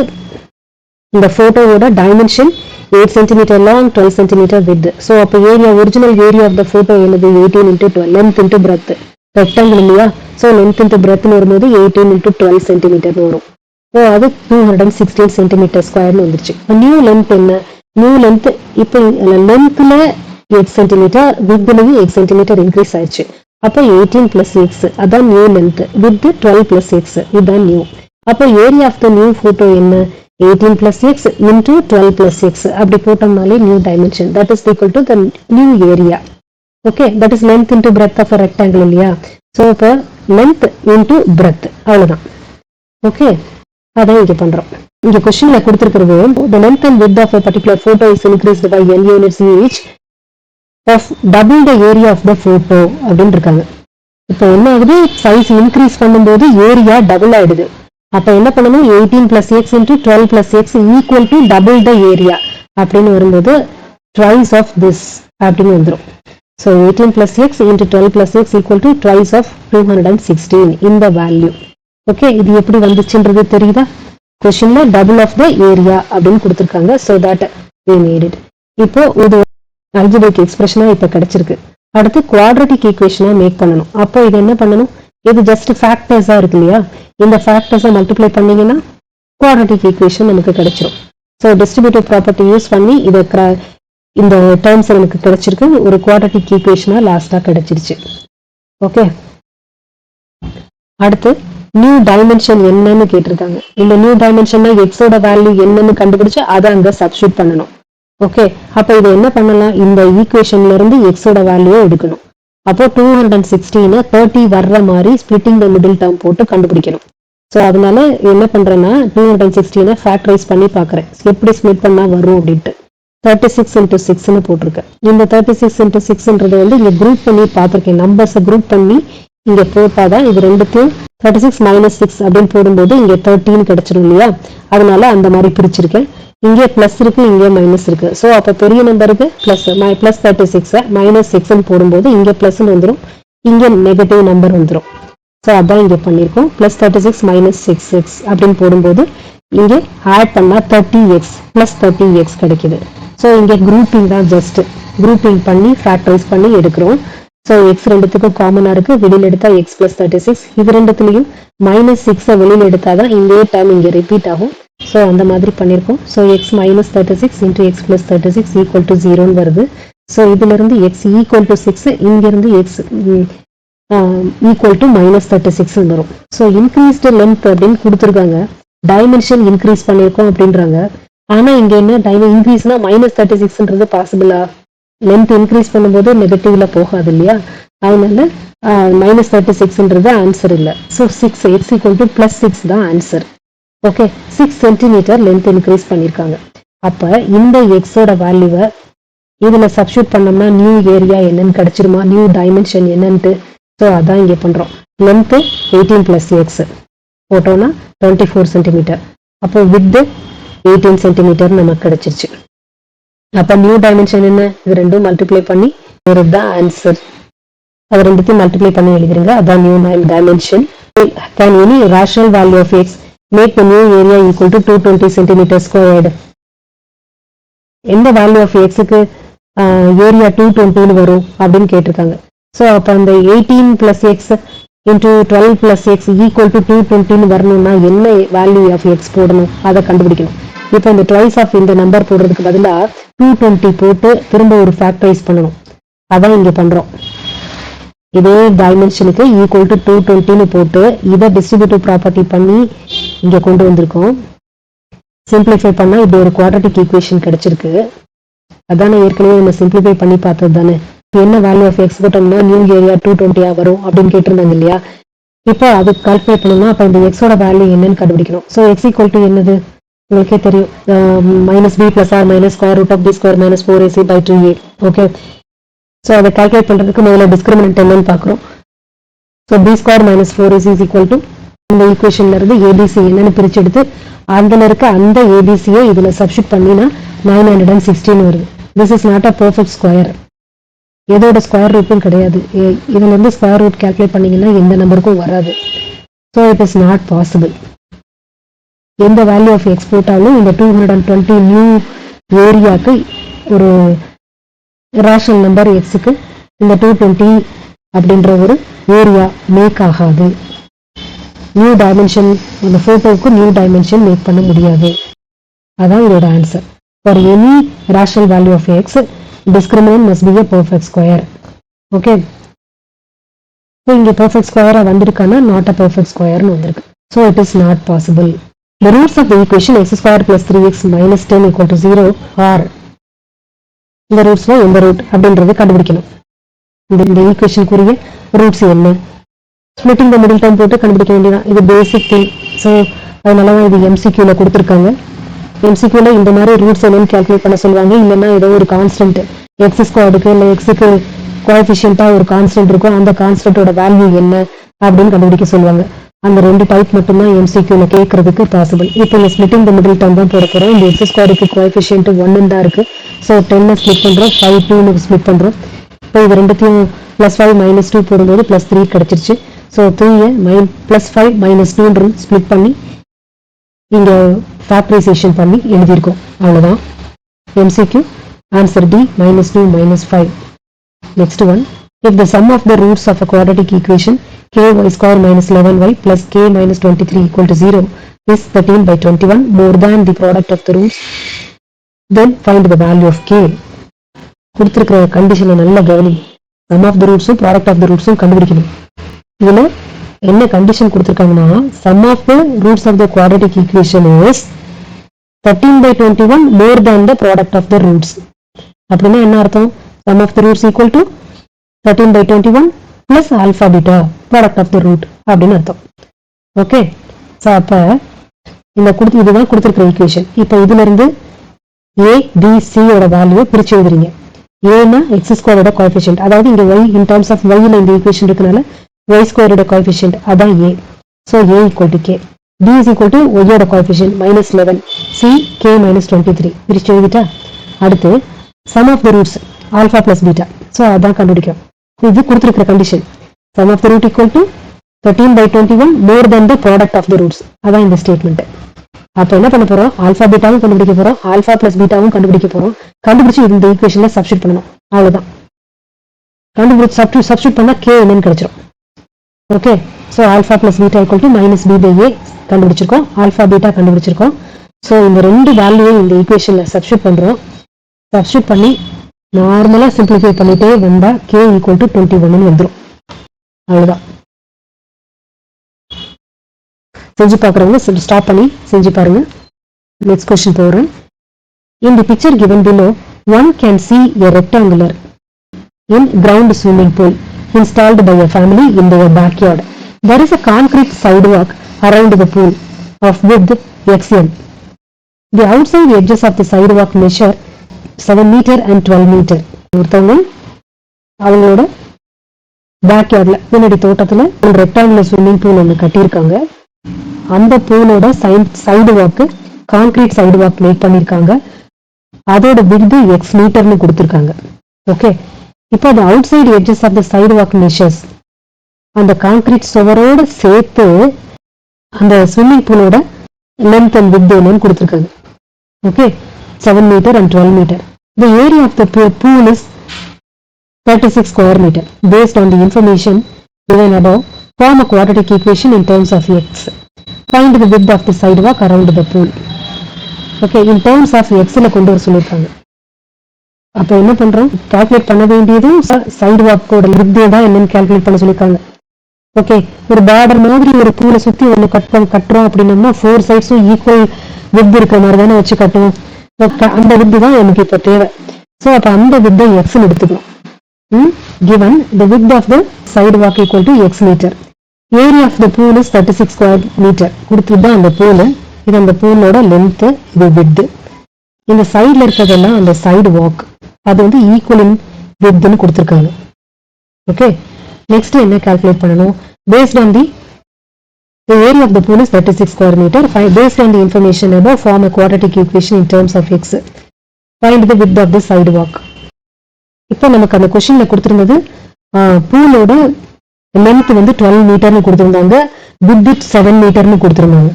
இந்த போட்டோவோட dimension 8 cm long 12 cm width. So அப்போ area original area of the photo என்னது? 18 × 12 லென்த் × பிரெத். ரெக்டாங்கிள் இல்லையா? ஸோ லென்த் × பிரெத்னு வரும்போது 18 × 12 சென்டிமீட்டர்னு வரும். ஸோ அது 216 cm² வந்துருச்சு. நியூ லென்த் என்ன? நியூ லென்த் இப்போ லென்த்ல 8 சென்டிமீட்டர், வித்லையும் 8 சென்டிமீட்டர் இன்க்ரீஸ் ஆயிடுச்சு. அப்போ 18 + x அதான் நியூ லென்த், வித் 12 + x இதுதான் நியூ. அப்போ area of the new photo என்ன? 18 + x × 12 + x அப்படி போட்டோம்னாலே new dimension. That is equal to the new area. Okay, that is length × breadth of a rectangle இல்லையா? So இப்போ length × breadth அவ்வளோதான். Okay, அதான் இங்கே பண்றோம். இங்க கொஸ்டின்ல கொடுத்திருக்கிறது the length and width of a particular photo is increased by n units each of double the area of the photo அப்படின்னு இருக்காங்க. இப்போ என்ன ஆகுது? சைஸ் இன்க்ரீஸ் பண்ணும்போது ஏரியா டபுள் ஆயிடுது. அப்ப என்ன பண்ணணும்? 18 + x × 12 + x equal to double the area அப்படின்னு வரும்போது twice of this அப்படின்னு வந்துடும். So 18 + x × 12 + x equal to twice of 216 இந்த வேல்யூ. ஓகே, இது எப்படி வந்துச்சுன்றது தெரியுதா? கொஸ்டின்ல டபுள் ஆஃப் த ஏரியா அப்படின்னு கொடுத்துருக்காங்க. So that we made it. இப்போ இது அல்ஜிபிரிக் எக்ஸ்பிரஷனா இப்ப கிடைச்சிருக்கு. அடுத்து குவாட்ரேட்டிக் ஈக்குவேஷனா மேக் பண்ணணும். அப்போ இது என்ன பண்ணணும்? இது ஜஸ்ட் ஃபேக்டர்ஸா இருக்கு இல்லையா? இந்த ஃபேக்டர்ஸை மல்டிப்ளை பண்ணீங்கன்னா குவாட்ரேட்டிக் ஈக்குவேஷன் நமக்கு கிடைச்சிரும். ஸோ டிஸ்ட்ரிபியூட்டிவ் ப்ராப்பர்ட்டி யூஸ் பண்ணி இதை இந்த டேர்ம்ஸ் நமக்கு கிடைச்சிருக்கு. ஒரு குவாட்ரேட்டிக் ஈக்குவேஷனா லாஸ்டா கிடைச்சிருச்சு. ஓகே, அடுத்து நியூ டைமென்ஷன் என்னன்னு கேட்டிருக்காங்க. இந்த நியூ டைமென்ஷன்னா எக்ஸோட வேல்யூ என்னன்னு கண்டுபிடிச்சு அதை அங்க சப்ஸ்டியூட் பண்ணணும். ஓகே, அப்ப இதை என்ன பண்ணலாம்? இந்த ஈக்குவேஷன்ல இருந்து எக்ஸோட வேல்யூ எடுக்கணும். அப்போ 216 30 வர்ற மாதிரி ஸ்பிளிட்டிங் த மிடில் டேர்ம் போட்டு கண்டுபிடிக்கணும். ஸோ அதனால என்ன பண்றேன்னா 216 ஃபேக்டரைஸ் பண்ணி பாக்குறேன் எப்படி ஸ்பிளிட் பண்ணா வரும் அப்படின்ட்டு. 36 × 6ன்னு போட்டிருக்கேன். இந்த 36 × 6ன்றது வந்து இங்க குரூப் பண்ணி பார்த்திருக்கேன். நம்பர்ஸை குரூப் பண்ணி இங்க போட்டாதான் இது ரெண்டுத்தையும் 36 - 6 அப்படின்னு போடும்போது இங்க 13 கிடைச்சிடும் இல்லையா? அதனால அந்த மாதிரி பிரிச்சிருக்கேன். இங்கே பிளஸ் இருக்கு, இங்கே மைனஸ் இருக்கு. ஸோ அப்ப பெரிய நம்பருக்கு பிளஸ் +36 -6 போடும்போது இங்க பிளஸ் வந்துடும், இங்க நெகட்டிவ் நம்பர் வந்துடும். ஸோ அதான் இங்க பண்ணிருக்கோம். +36 - 6x அப்படின்னு போடும்போது இங்கே ஆட் பண்ணா 30x +30x கிடைக்குது. ஸோ இங்க குரூப்பிங் தான், ஜஸ்ட் குரூப்பிங் பண்ணி ஃபேக்டரைஸ் பண்ணி எடுக்கிறோம். ஸோ எக்ஸ் ரெண்டுத்துக்கும் காமனா இருக்கு. வெளியில் எடுத்தா x + 36. இது ரெண்டுத்துலையும் -6 வெளியில் எடுத்தாதான் இந்த டேர்ம் இங்க ரிப்பீட் ஆகும். ஸோ அந்த மாதிரி பண்ணியிருக்கோம். So x - 36 × x + 36 equal to 0ன்னு வருது. ஸோ இதுல இருந்து x ஈக்குவல் டு 6, இங்க இருந்து x ஈக்குவல் டு -36 வரும். ஸோ இன்க்ரீஸ்டு லென்த் அப்படின்னு கொடுத்துருக்காங்க. டைமென்ஷன் இன்க்ரீஸ் பண்ணியிருக்கோம் அப்படின்றாங்க. ஆனா இங்க என்ன இன்க்ரீஸ்னா -36ன்றது பாசிபிளா? லென்த் இன்க்ரீஸ் பண்ணும்போது நெகட்டிவ்ல போகாது இல்லையா? அதனால -36ன்றது ஆன்சர் இல்லை. ஸோ 6 x ஈக்குவல் டு +6 தான் answer. Okay, 6 centimetre length increase பண்ணியிருக்காங்க. அப்ப இந்த எக்ஸோட வேல்யூவை இதுல சப்ஸ்டியூட் பண்ணோம்னா நியூ ஏரியா என்னன்னு கிடைச்சிருமா, நியூ டைமென்ஷன் என்னன்ட்டு. ஸோ அதான் இங்கே பண்றோம். லென்த் 18 + x போட்டோம்னா 24 சென்டிமீட்டர். அப்போ வித் 18 சென்டிமீட்டர் நமக்கு கிடைச்சிருச்சு. அப்ப நியூ டைமென்ஷன் என்ன, இது ரெண்டும் மல்டிப்ளை பண்ணி தான் ஆன்சர். அது ரெண்டுத்தையும் மல்டிப்ளை பண்ணி எழுதிருங்க, அதான் new dimension. Can any rational value of x make the new area equal to 220 centimeters squared? எந்த வேல்யூ ஆஃப் எக்ஸுக்கு ஏரியா 220 வரும் அப்படின்னு கேட்டிருக்காங்க. ஸோ அப்போ அந்த 18 + x into 12 + x equal to 220 வரணும்னா என்ன வேல்யூ ஆஃப் எக்ஸ் போடணும், அதை கண்டுபிடிக்கணும். இப்போ இந்த ட்வைஸ் ஆஃப் இந்த நம்பர் போடுறதுக்கு பதிலாக 220 போட்டு திரும்ப ஒரு ஃபேக்டரைஸ் பண்ணணும். அதான் இங்கே பண்றோம். இதே டைமென்ஷனுக்கு ஈக்குவல் டு 220 போட்டு இதை டிஸ்ட்ரிபியூட்டிவ் ப்ராப்பர்ட்டி பண்ணி இங்க கொண்டு வந்திருக்கோம். சிம்பிளிஃபை பண்ணா இப்படி ஒரு குவாட்ரட்டிக் ஈக்குவேஷன் கிடைச்சிருக்கு. அதானே ஏற்கனவே நம்ம சிம்பிளிஃபை பண்ணி பார்த்தது தானே. என்ன வேல்யூ ஆஃப் எக்ஸ் போட்டோம்னா நியூ ஏரியா 220 வரும் அப்படின்னு கேட்டிருந்தாங்க இல்லையா. இப்போ அது கால்குலேட் பண்ணணும்னா அப்ப இந்த எக்ஸோட வேல்யூ என்னன்னு கண்டுபிடிக்கணும். ஸோ எக்ஸ் ஈக்குவல் டு என்னது உங்களுக்கே தெரியும், -b + r - square root of b square - 4ac/2a. Okay, so அதை கால்குலேட் பண்றதுக்கு முதல்ல டிஸ்கிரிமினன்ட் என்னன்னு பார்க்குறோம். ஸோ b square - 4ac = இந்த ஈக்குவேஷன்ல இருந்து ஏபிசி என்னன்னு பிரிச்சு எடுத்து அதுல இருக்க அந்த ஏபிசியை இதுல சப்ஸ்டியூட் பண்ணினா 916 வருது. This is not a perfect square. எதோட ஸ்கொயர் ரூட்டும் கிடையாது. இதுல இருந்து ஸ்கொயர் ரூட் கால்குலேட் பண்ணீங்கன்னா எந்த நம்பருக்கும் வராது. So it is not possible. எந்த வேல்யூ ஆஃப் எக்ஸ் போட்டாலும் இந்த 220 நியூ ஏரியாவுக்கு ஒரு ரேஷனல் நம்பர் எக்ஸுக்கு இந்த 220 அப்படின்ற ஒரு ஏரியா மேக் ஆகாது. நியூ டைமென்ஷன் அந்த போட்டோவுக்கு நியூ டைமென்ஷன் மேக் பண்ண முடியாது. அதான் இதோட answer. For any rational value of x discriminant must be a perfect square. Okay, so இங்கே பெர்ஃபெக்ட் ஸ்கொயராக வந்திருக்கானா நாட் அ பெர்ஃபெக்ட் ஸ்கொயர்னு வந்திருக்கு. So it is not possible. The roots of the equation x square plus 3x minus 10 equal to 0 are, இந்த ரூட்ஸ்ல எந்த root அப்படின்றது கண்டுபிடிக்கணும். இந்த ஈக்குவேஷனுக்குரிய ரூட்ஸ் என்ன, ஸ்பிளிட்டிங் த மிடில் டேர்ம் போட்டு கண்டுபிடிக்க வேண்டியதான். இது பேசிக் திங். ஸோ அதனாலதான் இது எம்சிக்யூல கொடுத்துருக்காங்க. எம்சிக்யூல இந்த மாதிரி ரூட்ஸ் என்னன்னு கால்குலேட் பண்ண சொல்லுவாங்க. இல்லைன்னா ஏதோ ஒரு கான்ஸ்டன்ட் எக்ஸ் ஸ்கொயருக்கு இல்லை எக்ஸுக்கு கோஎஃபிஷியன்ட்டா ஒரு கான்ஸ்டன்ட் இருக்கும், அந்த கான்ஸ்டன்டோட வேல்யூ என்ன அப்படின்னு கண்டுபிடிக்க சொல்லுவாங்க. அந்த ரெண்டு டைப் மட்டும்தான் எம்சிக்யூல கேட்கறதுக்கு பாசிபிள். இப்போ இந்த ஸ்பிளிட்டிங் த மிடில் டேர்ம் தான் போட போறோம். இந்த எக்ஸ் ஸ்கொயருக்கு கோஎஃபிஷியன்ட் 1 தான் இருக்கு. ஸோ 10 ஸ்பிளிட் பண்றோம், 5 2 ஸ்பிளிட் பண்றோம். இப்போ இது ரெண்டுத்தையும் +5 - 2 போடும்போது +3 கிடைச்சிருச்சு. ஸோ 3 +5 - 2 ஸ்பிளிட் பண்ணி இங்க ஃபேக்டரைசேஷன் பண்ணி எழுதியிருக்கோம். அவ்வளவுதான் MCQ. Answer D -2 - 5. Next one, if the sum of the roots of a quadratic equation k y square minus 11y plus k minus 23 equal to 0 is 13/21 more than the product of the roots, then find the value of k. கொடுத்திருக்கிற கண்டிஷனை நல்ல கவனி. sum of the roots product of the roots கண்டுபிடிக்கணும். இதுல என்ன condition கொடுத்திருக்காங்கன்னா sum of the roots of the quadratic equation is 13/21 more than the product of the roots. அப்படின்னா என்ன அர்த்தம்? sum of the roots equal to 13/21 plus alpha beta product of the root அப்படின்னு அர்த்தம். Okay, so அப்ப இந்த இதுதான் கொடுத்திருக்கிற equation. இப்போ இதுல இருந்து ஏ பி சி ஓட வேல்யூ பிரிச்சு எழுதுறீங்க. ஏன்னா எக்ஸ் ஸ்கொயரோட கோஎஃபிஷியன்ட், அதாவது இங்க ஒய் இன் டர்ம்ஸ் ஆஃப் ஒய்ல இந்த ஈக்குவேஷன் இருக்கனால ஒய் ஸ்கொயரோட கோஎஃபிஷியன்ட் அதான் A. So A equal to K, B is equal to ஒய்யோட கோஎஃபிஷியன்ட் -11, சி கே -23 பிரிச்சு எழுதிட்டா. அடுத்து sum of the roots alpha plus beta. So அதான் கண்டுபிடிக்கும். இது கொடுத்திருக்கிற condition sum of the root equal to 13/21 more than the product of the roots. அதான் இந்த ஸ்டேட்மெண்ட். அப்ப என்ன பண்ண போறோம்? ஆல்பா பீட்டாவும் கண்டுபிடிக்க போறோம், ஆல்பா பிளஸ் பீட்டாவும் கண்டுபிடிக்க போறோம். கண்டுபிடிச்சு இந்த ஈக்குவேஷன்ல சப்ஸ்டிட் பண்ணணும். அவ்வளவுதான். கண்டுபிடிச்சு சப்ஸ்டிட் பண்ணா கே என்னன்னு கிடைச்சிரும். Okay, so alpha plus beta equal to -b/a கண்டுபிடிச்சிருக்கோம், ஆல்பா பீட்டா கண்டுபிடிச்சிருக்கோம். ஸோ இந்த ரெண்டு வேல்யூவும் இந்த ஈக்குவேஷன்ல சப்ஸ்டிட் பண்றோம். சப்ஸ்டிட் பண்ணி நார்மலா சிம்பிளிஃபை பண்ணிட்டே வந்தா k ஈக்குவல் டு 21 வந்துடும். அவ்வளவுதான். செஞ்சு பாக்குறவங்க ஸ்டாப் பண்ணி செஞ்சு பாருங்க. நெக்ஸ்ட் क्वेश्चन போறேன். In the picture given below, one can see a rectangular in ground swimming pool installed by a family in their backyard. There is a concrete sidewalk around the pool of width xm. The outside edges of the sidewalk measure 7 metre and 12 metre. ஒருத்தவங்க அவங்களோட பேக்யார்ட்ல பின்னாடி தோட்டத்துல ஒரு rectangular swimming pool ஒன்று கட்டியிருக்காங்க. அந்த பூலோட sidewalk concrete sidewalk make பண்ணிருக்காங்க. அதோட வித் எக்ஸ் மீட்டர்னு கொடுத்துருக்காங்க. ஓகே, இப்போ அந்த outside edges of the sidewalk measures அந்த கான்கிரீட் சுவரோட சேர்த்து அந்த ஸ்விம்மிங் பூலோட லென்த் அண்ட் வித் என்னன்னு கொடுத்துருக்காங்க. Okay, 7 metre and 12 metre. The area of the pool is 36 square meter. Based on the information given above, form a quadratic equation in terms of x. Find the width of the sidewalk around the pool. Okay, in terms of x ல கொண்டு வர சொல்லிருக்காங்க. அப்ப என்ன பண்றோம், calculate பண்ண வேண்டியது side வாக்கோட வித் தான் என்னன்னு கால்குலேட் பண்ண சொல்லிருக்காங்க. ஓகே, ஒரு பார்டர் மாதிரி ஒரு பூலை சுத்தி ஒண்ணு கட்டுறோம் அப்படின்னோம்னா 4 சைட்ஸும் ஈக்குவல் வித் இருக்கிற மாதிரி தானே வச்சு கட்டுவோம். அந்த வித் தான் எனக்கு இப்ப தேவை. ஸோ அப்ப அந்த வித்தை எக்ஸ்ன்னு எடுத்துக்கணும். Given the width of the sidewalk equal to x meter. Area of the pool is 36 square meter. கொடுத்துதான் அந்த பூல். இது அந்த பூலோட லென்த், இது வித். இந்த சைட்ல இருக்கிறதெல்லாம் அந்த சைடு வாக், அது வந்து ஈக்குவல் இன் வித்னு கொடுத்துருக்காங்க. ஓகே, நெக்ஸ்ட் என்ன கால்குலேட் பண்ணணும்? Based on the area of the pool is 36 square meter. Based on the information above, form a quadratic equation in terms of x. Find the width of the sidewalk. இப்போ நமக்கு அந்த கொஸ்டின்ல கொடுத்திருந்தது பூலோட length வந்து 12 மீட்டர்னு கொடுத்திருந்தாங்க, with 7 மீட்டர்னு கொடுத்திருந்தாங்க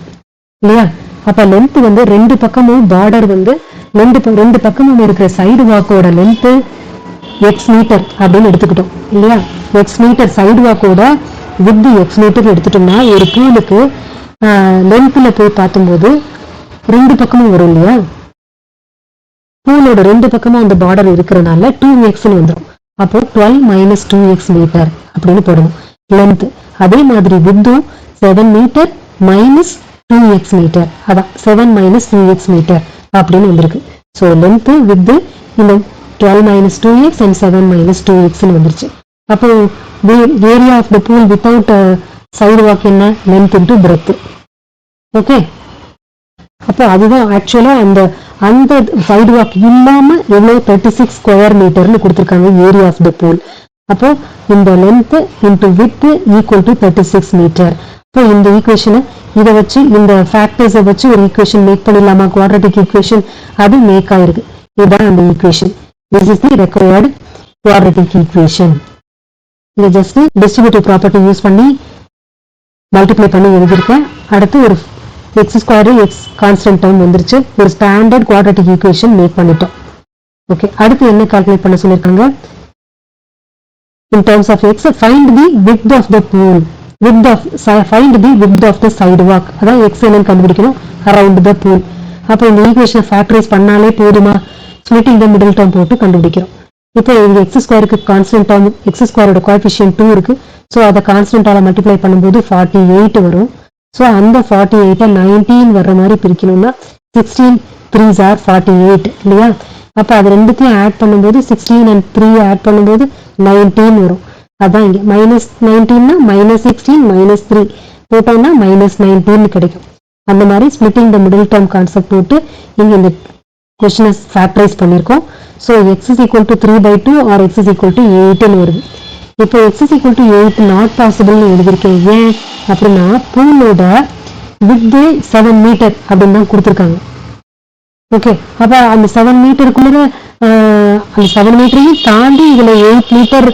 இல்லையா? அப்ப length வந்து ரெண்டு பக்கமும் பார்டர் வந்து ரெண்டு பக்கமும் இருக்கிற சைடு வாக்கோட லென்த் எக்ஸ் மீட்டர் அப்படின்னு எடுத்துக்கிட்டோம் இல்லையா? எக்ஸ் மீட்டர் சைடு வாக்கோட வித் எக்ஸ் மீட்டர் எடுத்துட்டோம்னா ஒரு பூலுக்கு லென்த்ல போய் பார்க்கும்போது ரெண்டு பக்கமும் வரும் இல்லையா? பூலோட ரெண்டு பக்கமும் அந்த பார்டர் இருக்கிறதுனால 2x வந்துடும். அப்போ 12 minus 2x மீட்டர் அப்படின்னு போடணும் லென்த். அதே மாதிரி வித்தும் 7 மீட்டர் மைனஸ் 2x மீட்டர், அதான் 7 minus 2x மீட்டர் அப்படின்னு வந்திருக்கு. ஸோ லென்த் வித் இந்த 12 minus 2x and 7 minus 2x வந்துருச்சு. அப்போ area of the pool without side walk என்ன? Length into breadth. ஓகே, அப்போ அதுதான் ஆக்சுவலா அந்த சைடு வாக் இல்லாம எவ்வளவு 36 ஸ்கொயர் மீட்டர்னு கொடுத்துருக்காங்க ஏரியா ஆஃப் த பூல். அப்போ இந்த length into width equal to 36 metre. இப்போ இந்த ஈக்குவேஷனை இதை வச்சு இந்த ஃபேக்டர்ஸை வச்சு ஒரு ஈக்குவேஷன் மேக் பண்ணிடலாமா? குவாட்ரட்டிக் ஈக்குவேஷன் அது மேக் ஆயிருக்கு. இதுதான் அந்த equation. This is the required quadratic equation. இதை ஜஸ்ட் டிஸ்ட்ரிபியூட்டிவ் ப்ராப்பர்ட்டி யூஸ் பண்ணி மல்டிப்ளை பண்ணி எழுதியிருக்கேன். அடுத்து ஒரு x square x constant term வந்துருச்சு. ஒரு ஸ்டாண்டர்ட் குவாட்ரட்டிக் ஈக்குவேஷன் மேக் பண்ணிட்டோம். ஓகே, அடுத்து என்ன கால்குலேட் பண்ண சொல்லியிருக்காங்க? In terms of x, find the width of the pool. Find the width of the sidewalk. அதான் x என்னன்னு கண்டுபிடிக்கணும் around the pool. அப்போ இந்த ஈக்குவேஷனை ஃபேக்டரைஸ் பண்ணாலே போதுமா? ஸ்பிளிட்டிங் த மிடில் டேர்ம் போட்டு கண்டுபிடிக்கிறோம். இப்போ இந்த எக்ஸ் ஸ்கொயருக்கு கான்ஸ்டன்ட் டேர்ம், எக்ஸ் ஸ்கொயரோட கோஎஃபிஷியன்ட் 2 இருக்கு. ஸோ அதை கான்ஸ்டன்டால மல்டிப்ளை பண்ணும்போது 48 வரும். ஸோ அந்த 48 19 வர்ற மாதிரி பிரிக்கணும்னா 16 3s are 48 இல்லையா? அப்போ அது ரெண்டுத்தையும் ஆட் பண்ணும்போது 16 and 3 ஆட் பண்ணும்போது 19 வரும். அதான் இங்கே மைனஸ் 19னா -16 -3 போட்டோம்னா -19 கிடைக்கும். அந்த மாதிரி ஸ்பிளிட்டிங் த மிடில் டேர்ம் கான்செப்ட் போட்டு இங்க இந்த கொஸ்டினை ஃபேக்டரைஸ் பண்ணியிருக்கோம். So x is equal to 3/2 or x is equal to 8ன்னு வருது. இப்போ x is equal to 8 not பாசிபிள்னு எழுதியிருக்கேன். ஏன் அப்படின்னா பூலோட வித் 7 மீட்டர் அப்படின்னு தான் கொடுத்துருக்காங்க. ஓகே, அப்ப அந்த 7 மீட்டருக்குள்ள அந்த 7 மீட்டரையும் தாண்டி இதுல 8 மீட்டர்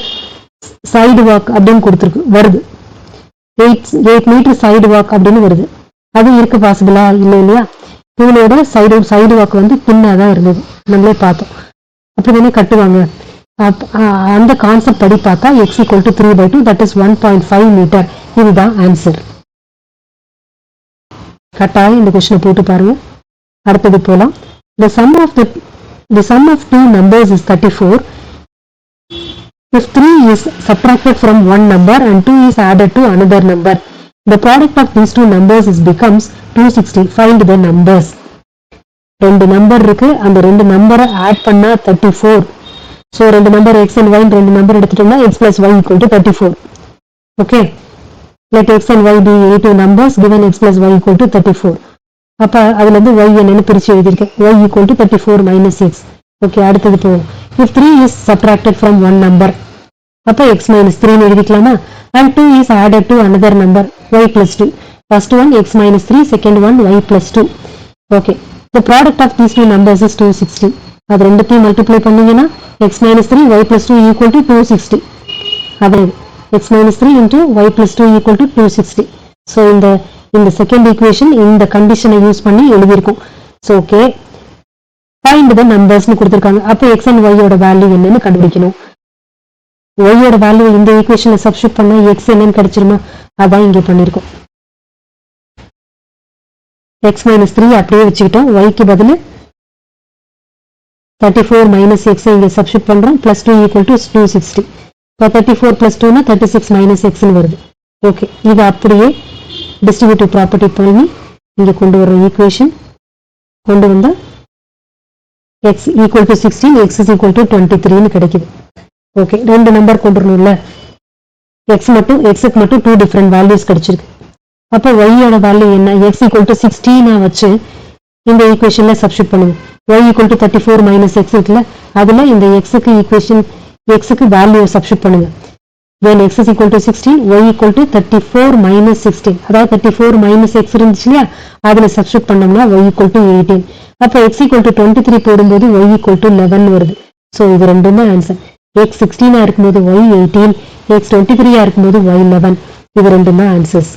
சைடு வாக் அப்படின்னு கொடுத்துருக்கு வருது. 8 மீட்டர் சைடு வாக் அப்படின்னு வருது. அது இருக்க பாசிபிளா? இல்லை இல்லையா? பூலோட சைடு வாக் வந்து பின்னாதான் இருந்தது, நம்மளே பார்த்தோம். அப்படிதானே கட்டுவாங்க. அந்த கான்செப்ட் படி பார்த்தா x equal to 3/2, that is 1.5 metre. இதுதான் ஆன்சர். கட்டாயம் இந்த கொஸ்டினை போட்டு பாருங்க. அடுத்தது போலாம். The sum of two numbers is 34. If 3 is subtracted from one number and 2 is added to another number, the product of these two numbers becomes 260. Find the numbers. ரெண்டு number இருக்கு, அந்த ரெண்டு நம்பரை ஆட் பண்ணா 34. ஸோ ரெண்டு number x and y ரெண்டு number எடுத்துட்டோம்னா x plus y equal to 34. Okay, let x and y be two numbers given x plus y equal to 34. அப்ப அதுல இருந்து y என்னன்னு பிரிச்சு எழுதியிருக்கேன். y equal to 34 minus x. Okay, அடுத்தது போவோம். if 3 is subtracted from one number, அப்போ x minus 3 எழுதிக்கலாமா? and 2 is added to another number y plus 2. first one x minus 3, second one y plus 2. okay, the product of these two numbers is 260. அது ரெண்டுத்தையும் multiply பண்ணீங்கன்னா x minus 3 y plus 2 equal to 260. அது x minus 3 into y plus 2 equal to 260. so இந்த second equation இந்த கண்டிஷனை use பண்ணி எழுதியிருக்கோம். so okay, find the numbers னு கொடுத்திருக்காங்க. அப்போ x and y ஓட வேல்யூ என்னன்னு கண்டுபிடிக்கணும். y ஓட வேல்யூ இந்த ஈக்குவேஷன்ல சப்ஸ்டிட்யூட் பண்ணா x என்னன்னு கிடைச்சிருமா? அதான் இங்க பண்ணிருக்கோம். x minus 3 அப்படியே வச்சுக்கிட்டோம். y க்கு பதிலு 34 minus x இங்க சப்ஸ்டிட்யூட் பண்றோம். plus 2 equal to 260. இப்போ 34 plus 2 னா 36 minus x னு வருது. ஓகே, இது அப்படியே டிஸ்ட்ரிபியூட்டிவ் ப்ராப்பர்ட்டி பண்ணி இங்க கொண்டு வர ஈக்குவேஷன் கொண்டு வந்தா x equal to 16, x is equal to 23 னு கிடைக்குது. ஓகே, ரெண்டு நம்பர் கொண்டு வரணும்ல. x க்கு மட்டும் 2 டிஃபரண்ட் வேல்யூஸ் கிடைச்சிருக்கு. அப்போ y ஓட வேல்யூ என்ன? x equal to 16 வச்சு இந்த ஈக்குவேஷன்ல சப்ஸ்டிட்யூட் பண்ணுங்க. y equal to 34 minus x இருக்குல்ல, அதுல இந்த x க்கு ஈக்குவேஷன் x க்கு வேல்யூ சப்ஸ்டிட்யூட் பண்ணுங்க. when x is equal to 16, y equal to 34 minus 16, அதாவது 34 minus x இருந்துச்சு இல்லையா, அதுல சப்ஸ்டிட்யூட் பண்ணோம்னா y equal to 18. அப்போ x equal to 23 போடும்போது y equal to 11 வருது. ஸோ இது ரெண்டும் தான் ஆன்சர். x 16 இருக்கும்போது y 18, x 23 இருக்கும்போது y 11, இது ரெண்டும் தான் ஆன்சர்ஸ்.